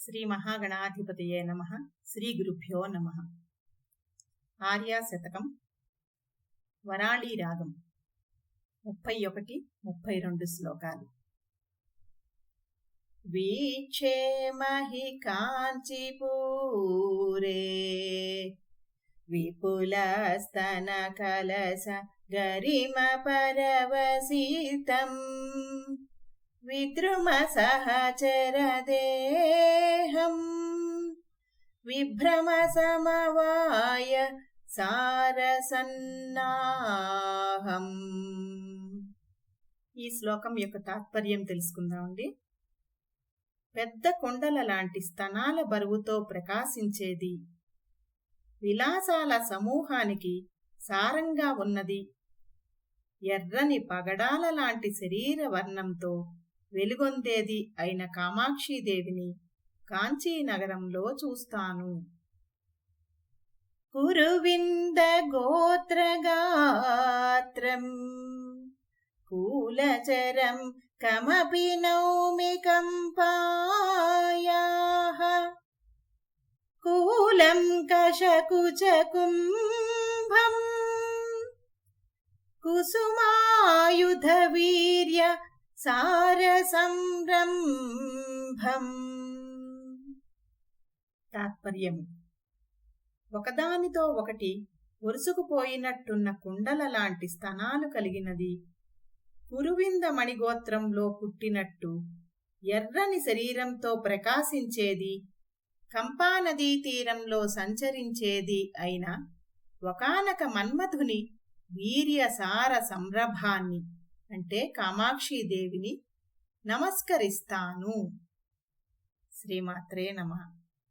శ్రీ మహాగణాధిపతయే నమః. శ్రీ గురుభ్యో నమః. ఆర్యా శతకం వరాళీ రాగం 31-32 శ్లోకాలు. వీక్షేమహి కాంచీపూరే విపులస్తన కలస గరిమ పరవసితం విద్రుమ సహచరదేహం విభ్రమ సమవాయ సారసన్నాహం. ఈ శ్లోకం యొక్క తాత్పర్యం తెలుసుకుందామండి. పెద్ద కొండల లాంటి స్తనాల బరువుతో ప్రకాశించేది, విలాసాల సమూహానికి సారంగా ఉన్నది, ఎర్రని పగడాల లాంటి శరీర వర్ణంతో వెలుగొందేది అయిన కామాక్షీదేవిని కాంచీనగరంలో చూస్తాను. కురువింద గోత్రగాత్రం కూలచరం కమపి నౌమి కంపాయాః కూలం కశకుచకుంభం కుసుమాయుధ వీర్య సారసంరంభం. తాత్పర్యము: ఒకదానితో ఒకటి ఒరుసుకుపోయినట్టున్న కుండల లాంటి స్తనాలు కలిగినది, కురువింద మణిగోత్రంలో పుట్టినట్టు ఎర్రని శరీరంతో ప్రకాశించేది, కంపానదీ తీరంలో సంచరించేది అయిన ఒకానొక మన్మధుని వీర్యసార సంరభాన్ని అంటే కామాక్షీదేవిని నమస్కరిస్తాను. శ్రీమాత్రే నమః.